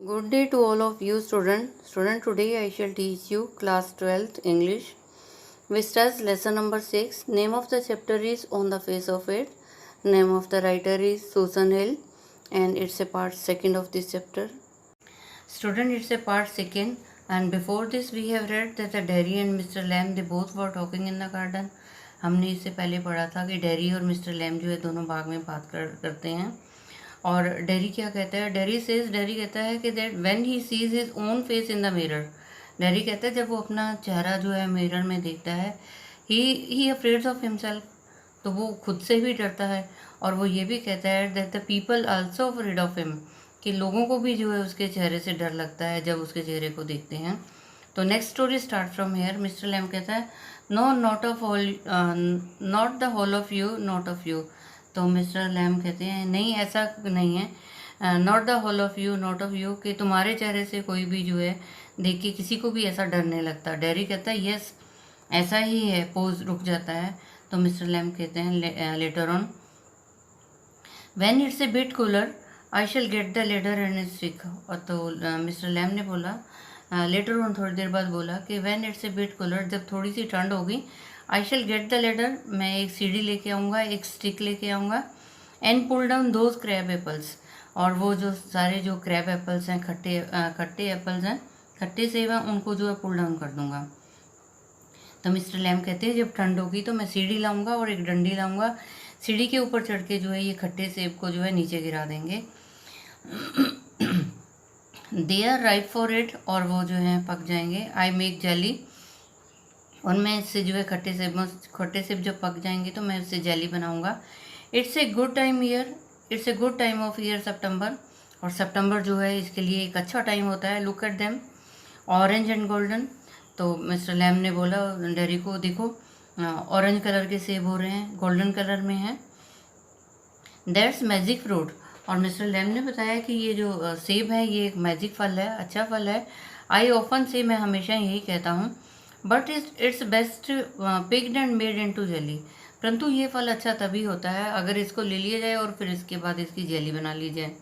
Good day to all of you students. Today I shall teach you class 12th English. Vistas lesson number 6. Name of the chapter is On the Face of It. Name of the writer is Susan Hill and it's a part second of this chapter. Student, it's a part second, and before this we have read that the Derry and Mr. Lamb they both were talking in the garden. हमने इससे पहले पढ़ा था कि dairy और Mr Lam जो है दोनों बाग में बात करते हैं. और डेरी क्या कहता है? डेरी कहता है कि that when he sees his own face in the mirror. Dairy कहता है जब वो अपना चेहरा जो है मिरर में देखता है, ही अफ्रेड ऑफ हिमसेल्फ, तो वो खुद से भी डरता है. और वो ये भी कहता है that the people also afraid of him, कि लोगों को भी जो है उसके चेहरे से डर लगता है जब उसके चेहरे को देखते हैं. तो next story start from here. Mister Lam कहता है no not the whole of you, not of you. तो मिस्टर लैम कहते हैं नहीं, ऐसा नहीं है. Not the whole of you, not of you, कि तुम्हारे चेहरे से कोई भी जो है देख के किसी को भी ऐसा डर नहीं लगता. डेरी कहता है यस ऐसा ही है. पोज रुक जाता है. तो मिस्टर लैम कहते हैं later on when it's a bit cooler I shall get the ladder and A stick. और तो मिस्टर लैम ने बोला लेटर ऑन, थोड़ी देर बाद बोला कि when it's a bit cooler, जब थोड़ी सी ठंड होगी, I shall get the ladder, मैं एक सीढ़ी लेके आऊँगा, एक स्टिक लेके आऊँगा, and pull down those crab apples, और वो जो सारे जो क्रैब एप्पल्स हैं, खट्टे एप्पल्स हैं, खट्टे सेब हैं, उनको जो है पुल डाउन कर दूँगा. तो मिस्टर लैम कहते हैं जब ठंड होगी तो मैं सीढ़ी लाऊंगा और एक डंडी लाऊंगा, सीढ़ी के ऊपर चढ़ के जो है ये खट्टे सेब को जो है नीचे गिरा देंगे. They are ripe for it, और वो जो है पक जाएंगे. आई मेक जेली, और मैं इससे जो है खट्टे सेब जब पक जाएंगे तो मैं इससे जेली बनाऊंगा. It's a good time year, it's a good time of year September, और सितंबर जो है इसके लिए एक अच्छा टाइम होता है. Look at them orange and golden. तो मिस्टर लैम ने बोला डेरी को, देखो ऑरेंज कलर के सेब हो रहे हैं, गोल्डन कलर में है. दैट्स मैजिक फ्रूट, और मिस्टर लैम ने बताया कि ये जो सेब है ये एक मैजिक फल है, अच्छा फल है. आई ऑफन से, मैं हमेशा यही कहता हूँ, but it's best picked and made into jelly, परंतु ये फल अच्छा तभी होता है अगर इसको ले लिया जाए और फिर इसके बाद इसकी जेली बना ली जाए.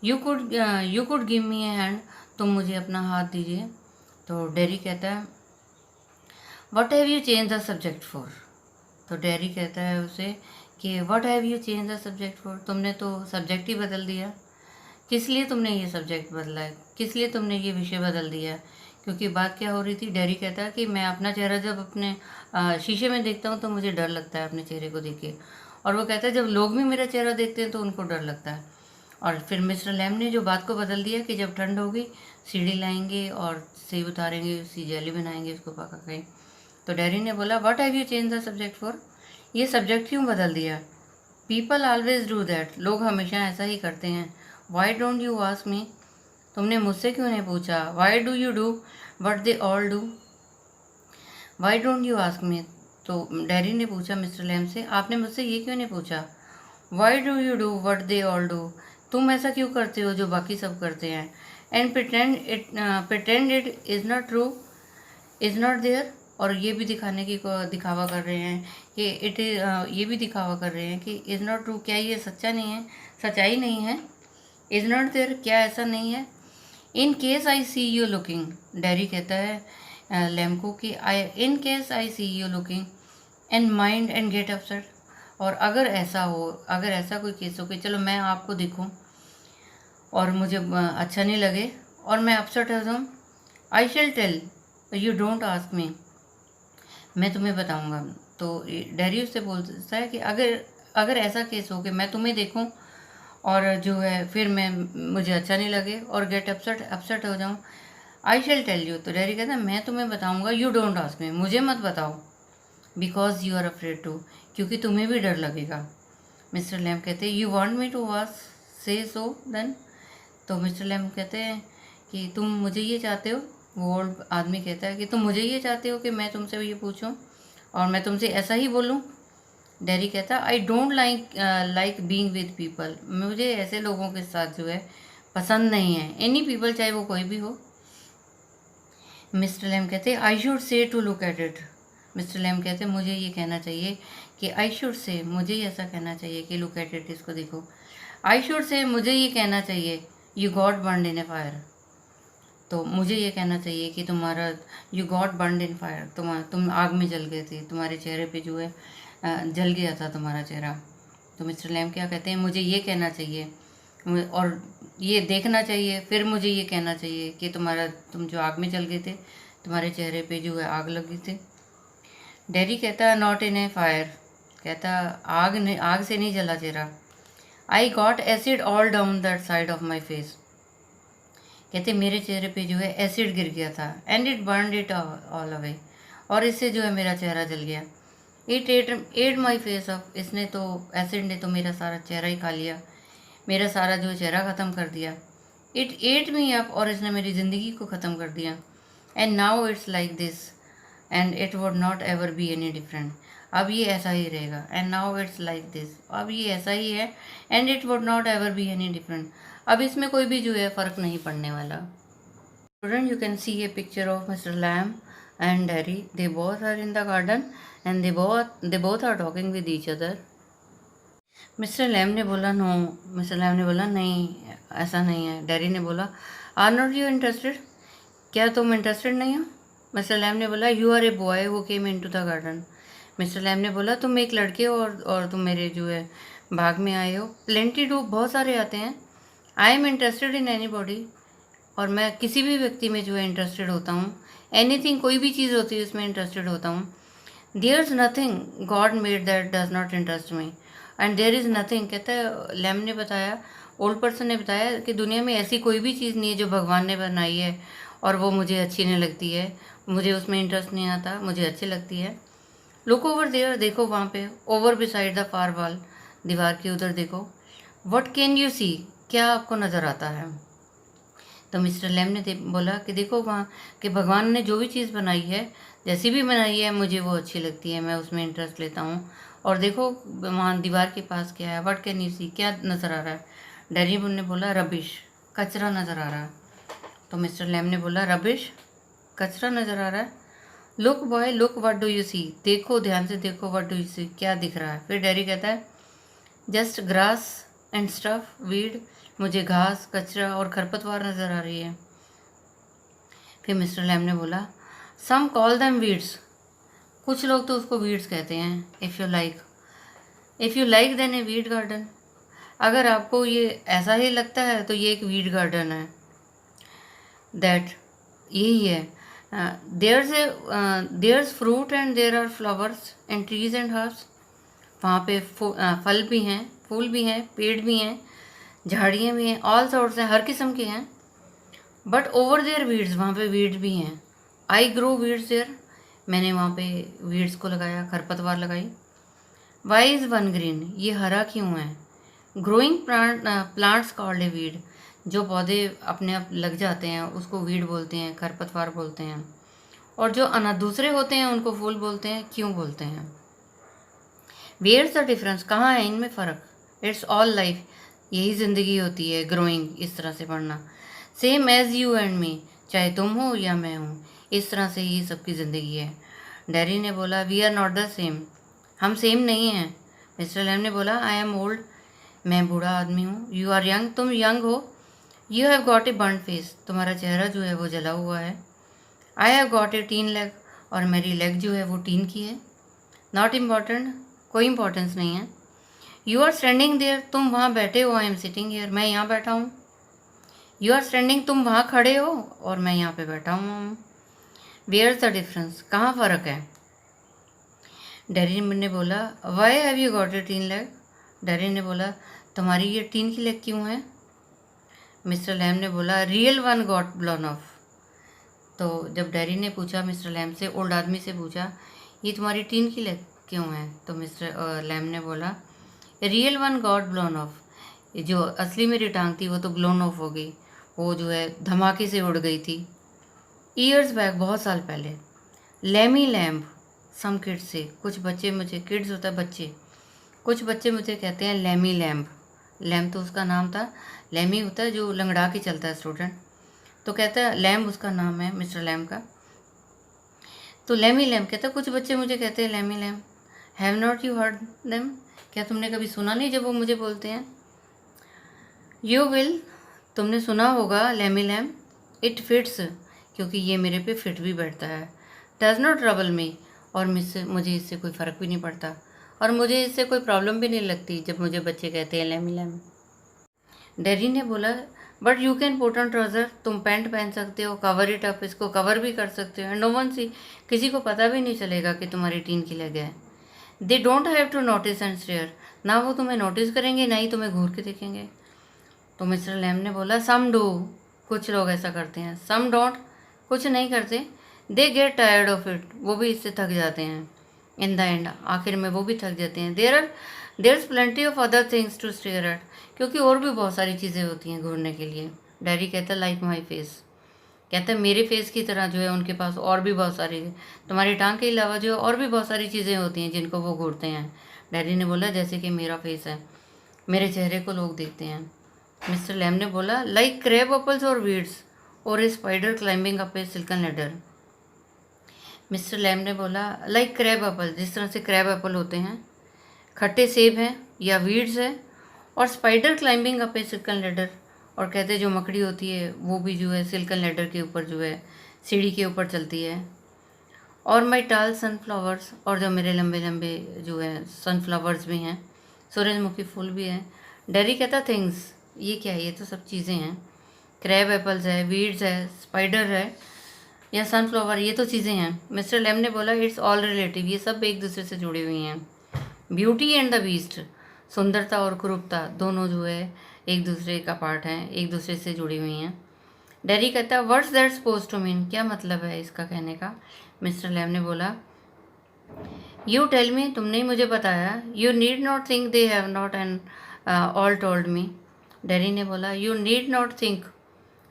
You could give me A hand, तुम मुझे अपना हाथ दीजिए. तो डेरी कहता है what have you change the subject for. तो डेरी कहता है उसे कि what have you change the subject for, तुमने तो सब्जेक्ट ही बदल दिया. किस लिए तुमने ये सब्जेक्ट बदला है, किस लिए तुमने ये विषय बदल दिया. क्योंकि बात क्या हो रही थी, डेरी कहता है कि मैं अपना चेहरा जब अपने शीशे में देखता हूँ तो मुझे डर लगता है अपने चेहरे को देख के. और वो कहता है जब लोग भी मेरा चेहरा देखते हैं तो उनको डर लगता है. और फिर मिस्टर लैम ने जो बात को बदल दिया कि जब ठंड होगी सीढ़ी लाएंगे और सेब उतारेंगे, उसकी जेली बनाएंगे, उसको पका के. तो डेरी ने बोला what have you change the subject for, ये सब्जेक्ट क्यों बदल दिया. पीपल ऑलवेज डू दैट, लोग हमेशा ऐसा ही करते हैं. Why don't you ask me, तुमने मुझसे क्यों नहीं पूछा. Why do you do what they all do, why don't you ask me. तो डेरी ने पूछा मिस्टर लैम से आपने मुझसे ये क्यों नहीं पूछा. Why do you do what they all do, तुम ऐसा क्यों करते हो जो बाकी सब करते हैं. And pretend it is not true, is not there, और ये भी दिखावा कर रहे हैं कि ये भी दिखावा कर रहे हैं कि इज़ नॉट ट्रू, क्या ये सच्चा नहीं है, सच्चाई नहीं है. इज़ नॉट देयर, क्या ऐसा नहीं है. In case I see you looking, Derry कहता है लैम को कि in case I see you looking and mind and get upset, और अगर ऐसा हो, अगर ऐसा कोई केस हो कि चलो मैं आपको देखूं और मुझे अच्छा नहीं लगे और मैं अपसेट हो जाऊँ, I shall tell you don't ask me, मैं तुम्हें बताऊंगा. तो डेरी उससे बोलता है कि अगर ऐसा केस हो कि मैं तुम्हें देखूं और जो है फिर मुझे अच्छा नहीं लगे और गेट अपसेट हो जाऊँ, आई शैल टेल यू. तो डेरी कहता है मैं तुम्हें बताऊंगा. यू डोंट आस्क मी, मुझे मत बताओ. Because you are afraid to, क्योंकि तुम्हें भी डर लगेगा. मिस्टर लैम कहते हैं you want me to ask say so then. तो मिस्टर लैम कहते हैं कि तुम मुझे ये चाहते हो, वो ओल्ड आदमी कहता है कि तुम मुझे ये चाहते हो कि मैं तुमसे ये पूछूं और मैं तुमसे ऐसा ही बोलूं. डेरी कहता है I don't like being with people, मुझे ऐसे लोगों के साथ जो है पसंद नहीं है. एनी पीपल, चाहे वो कोई भी हो. मिस्टर लैम कहते हैं I should say to look at it. Mister Lam कहते हैं मुझे ये कहना चाहिए कि आई शुड से, मुझे ऐसा कहना चाहिए कि लुक एट इट, इसको देखो. आई शुड से, मुझे ये कहना चाहिए you got burned in A fire. तो मुझे ये कहना चाहिए कि तुम्हारा you got burned in fire, तुम आग में जल गए थे, तुम्हारे चेहरे पे जो है जल गया था तुम्हारा चेहरा। तो मिस्टर लैम क्या कहते हैं, मुझे ये कहना चाहिए और ये देखना चाहिए, फिर मुझे ये कहना चाहिए कि तुम जो आग में जल गए थे, तुम्हारे चेहरे पे जो है आग लगी थी। डैडी कहता है नॉट इन ए फायर, कहता आग से नहीं जला चेहरा। I got acid all down that side of my face, कहते मेरे चेहरे पे जो है एसिड गिर गया था। And it burned it all away, और इससे जो है मेरा चेहरा जल गया। It at my face up, इसने तो एसिड ने तो मेरा सारा चेहरा ही खा लिया, मेरा सारा जो चेहरा ख़त्म कर दिया। इट एट मी अप, और इसने मेरी ज़िंदगी को ख़त्म कर दिया। And now it's like this and it would not ever be any different, अब ये ऐसा ही रहेगा। And now it's like this, अब ये ऐसा ही है। And it would not ever be any different, अब इसमें कोई भी जो है फ़र्क नहीं पड़ने वाला। Student, you can see a picture of mister Lam and daddy, they both are in the garden and they both are talking with each other. Mister Lam ने बोला नो, मिस्टर लैम ने बोला नहीं ऐसा नहीं है। डैडी ने बोला आर नॉट यू इंटरेस्टेड, क्या तुम इंटरेस्टेड नहीं हो। मिस्टर लैम ने बोला you are a boy who came in to the garden, mister Lam ने बोला तुम एक लड़के हो और तुम मेरे जो है बाग में आए हो। प्लेंटी डू, बहुत सारे आते हैं। I am interested in any body, और मैं किसी भी व्यक्ति में जो है इंटरेस्टेड होता हूँ। एनीथिंग, कोई भी चीज़ होती है उसमें इंटरेस्टेड होता हूँ। There is nothing God made that does not interest me and there is nothing, कहता है लैम ने बताया, ओल्ड पर्सन ने बताया कि दुनिया में ऐसी कोई भी चीज़ नहीं है जो भगवान ने बनाई है और वो मुझे अच्छी नहीं लगती है, मुझे उसमें इंटरेस्ट नहीं आता, मुझे अच्छी लगती है। लुक ओवर देयर, देखो वहाँ पे, over beside the far wall, दीवार के उधर देखो। व्हाट कैन यू सी, क्या आपको नज़र आता है। तो मिस्टर लैम ने बोला कि देखो वहाँ कि भगवान ने जो भी चीज़ बनाई है, जैसी भी बनाई है, मुझे वो अच्छी लगती है, मैं उसमें इंटरेस्ट लेता हूँ। और देखो वहाँ दीवार के पास क्या है, व्हाट कैन यू सी, क्या नज़र आ रहा है। डैडी ने बोला रबिश, कचरा नज़र आ रहा है। तो मिस्टर लैम ने बोला रबिश, कचरा नज़र आ रहा है। Look boy look, what do you see, देखो ध्यान से देखो, व्हाट डू यू सी, क्या दिख रहा है। फिर डैडी कहता है just grass and stuff weed, मुझे घास, कचरा और खरपतवार नज़र आ रही है। फिर मिस्टर लैम ने बोला सम कॉल देम वीड्स, कुछ लोग तो उसको वीड्स कहते हैं। If you like then a weed garden, अगर आपको ये ऐसा ही लगता है तो ये एक वीड गार्डन है। दैट, यही है। There's fruit and there are flowers and trees and herbs, वहाँ पे फल भी हैं, फूल भी हैं, पेड़ भी हैं, झाड़ियाँ भी हैं, ऑल सॉर्ट्स हैं, हर किस्म के हैं। बट ओवर देयर वीड्स, वहाँ पे वीड्स भी हैं। आई ग्रो वीड्स देयर, मैंने वहाँ पे वीड्स को लगाया, खरपतवार लगाई। वाई इज़ वन ग्रीन, ये हरा क्यों है। Growing plants called a weed, जो पौधे अपने आप लग जाते हैं उसको वीड बोलते हैं, खरपतवार बोलते हैं। और जो दूसरे होते हैं उनको फूल बोलते हैं, क्यों बोलते हैं। वेयर्स द डिफरेंस, कहाँ है इनमें फ़र्क। इट्स ऑल लाइफ, यही ज़िंदगी होती है, ग्रोइंग, इस तरह से पढ़ना। Same as you and me, चाहे तुम हो या मैं हूँ, इस तरह से ही सबकी ज़िंदगी है। डैडी ने बोला we are not the same, हम सेम नहीं हैं। मिस्टर लैम ने बोला आई एम ओल्ड, मैं बूढ़ा आदमी हूँ। यू आर यंग, तुम यंग हो। You have got a burn face, तुम्हारा चेहरा जो है वो जला हुआ है। I have got a tin leg, और मेरी लेग जो है वो टीन की है। नॉट इम्पॉर्टेंट, कोई इम्पोर्टेंस नहीं है। यू आर स्टैंडिंग देयर, तुम वहाँ बैठे हो। आई एम सिटिंग हियर, मैं यहाँ बैठा हूँ। यू आर स्टैंडिंग, तुम वहाँ खड़े हो और मैं यहाँ पे बैठा हूँ। वेयर द डिफरेंस, कहाँ फ़र्क है। डैडी ने बोला why have you got a tin leg, daddy ने बोला तुम्हारी ये टीन की लेग क्यों है। मिस्टर लैम ने बोला real one got blown of. तो जब डैडी ने पूछा मिस्टर लैम से, ओल्ड आदमी से पूछा ये तुम्हारी टीन की लेग क्यों है, तो मिस्टर लैम ने बोला real one got blown of, जो असली मेरी टांग थी वो तो ब्लोन ऑफ हो गई, वो जो है धमाके से उड़ गई थी। ईयर्स बैक, बहुत साल पहले। लैमी लैम्प, सम किड्स से, कुछ बच्चे मुझे, किड्स होता है बच्चे, कुछ बच्चे मुझे कहते हैं लैमी लैम्प। लैम्प तो उसका नाम था, लैमी होता है जो लंगड़ा के चलता है स्टूडेंट, तो कहता है लैम्प उसका नाम है मिस्टर लैम्प का। तो लैमी लैम्प कहता है कुछ बच्चे मुझे कहते हैं Lammy lamp. Have not you heard them, क्या तुमने कभी सुना नहीं जब वो मुझे बोलते हैं। यू विल, तुमने सुना होगा लेमी लैम, इट फिट्स, क्योंकि ये मेरे पे फिट भी बैठता है। डज नॉट ट्रबल मी, और मुझे इससे कोई फ़र्क भी नहीं पड़ता, और मुझे इससे कोई प्रॉब्लम भी नहीं लगती जब मुझे बच्चे कहते हैं लेमी लैम। डैडी ने बोला, but you can put on trouser, तुम पैंट पहन सकते हो, कवर इट अप, इसको कवर भी कर सकते हो, नो वन सी, किसी को पता भी नहीं चलेगा कि तुम्हारी टीन की लग है। They don't have to notice and stare, ना वो तुम्हें नोटिस करेंगे ना ही तुम्हें घूर के देखेंगे। तो मिस्टर लैम ने बोला, सम डू, कुछ लोग ऐसा करते हैं, सम डोंट, कुछ नहीं करते, they get tired of it, वो भी इससे थक जाते हैं, इन द एंड, आखिर में वो भी थक जाते हैं। There is plenty of other things to stare at, क्योंकि और भी बहुत सारी चीज़ें होती हैं घूरने के लिए। डैडी कहता है, लाइक माई फेस, कहता है मेरे फेस की तरह जो है उनके पास और भी बहुत सारी, तुम्हारी टांग के अलावा जो है और भी बहुत सारी चीज़ें होती हैं जिनको वो घूरते हैं। डैडी ने बोला, जैसे कि मेरा फेस है, मेरे चेहरे को लोग देखते हैं। मिस्टर लैम ने बोला, लाइक क्रैब एप्पल्स और वीड्स, और ए स्पाइडर क्लाइंबिंग अप ए सिल्कन लेडर। मिस्टर लैम ने बोला, लाइक क्रैब एप्पल, जिस तरह से क्रैब एप्पल होते हैं, खट्टे सेब हैं या वीड्स है, और स्पाइडर क्लाइंबिंग अप ए सिल्कन लेडर, और कहते जो मकड़ी होती है वो भी जो है सिल्कन लेडर के ऊपर जो है सीढ़ी के ऊपर चलती है। और माई टाल सनफ्लावर्स, और जो मेरे लंबे लंबे जो है सनफ्लावर्स भी हैं, सूरजमुखी फूल भी हैं। डैडी कहता, थिंग्स, ये क्या है, ये तो सब चीज़ें हैं, क्रैब एप्पल्स है, वीड्स है, स्पाइडर है या सनफ्लावर, ये तो चीज़ें हैं। मिस्टर लैम ने बोला, इट्स ऑल रिलेटिव, ये सब एक दूसरे से जुड़ी हुई हैं। ब्यूटी एंड द बीस्ट, सुंदरता और कुरूपता दोनों जो है एक दूसरे का पार्ट हैं, एक दूसरे से जुड़ी हुई हैं। डैडी कहता है, what's that suppose to mean, क्या मतलब है इसका कहने का। मिस्टर लैम ने बोला, यू टेल मी, तुमने ही मुझे बताया, you need not think they have not and all told me. Daddy ने बोला, you need not think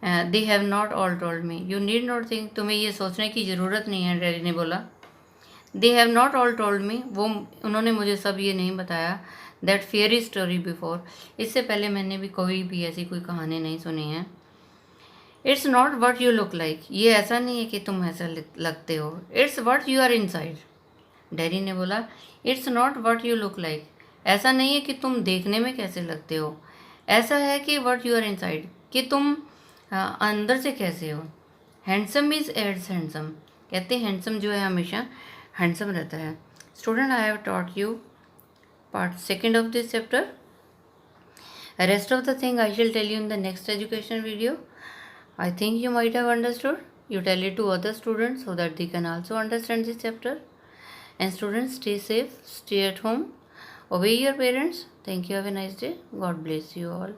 they have not all told me, you need not think, तुम्हें ये सोचने की ज़रूरत नहीं है। डैडी ने बोला, they have not all told me, वो उन्होंने मुझे सब ये नहीं बताया, दैट फेयरी स्टोरी बिफोर, इससे पहले मैंने भी कोई भी ऐसी कोई कहानी नहीं सुनी है। It's not what you look like, ये ऐसा नहीं है कि तुम ऐसा लगते हो, it's what you are inside. Daddy ने बोला, it's not what you look like, ऐसा नहीं है कि तुम देखने में कैसे लगते हो, ऐसा है कि वट यू आर इनसाइड, कि तुम अंदर से कैसे हो। हैंडसम इज एड्स हैंडसम, कहते हैं हैंडसम जो है हमेशा हैंडसम रहता है। Student, I have taught you part second of this chapter, rest of the thing I shall tell you in the next education video. I think you might have understood. You tell it to other students so that they can also understand this chapter. And students, stay safe, stay at home, obey your parents. Thank you. Have a nice day. God bless you all.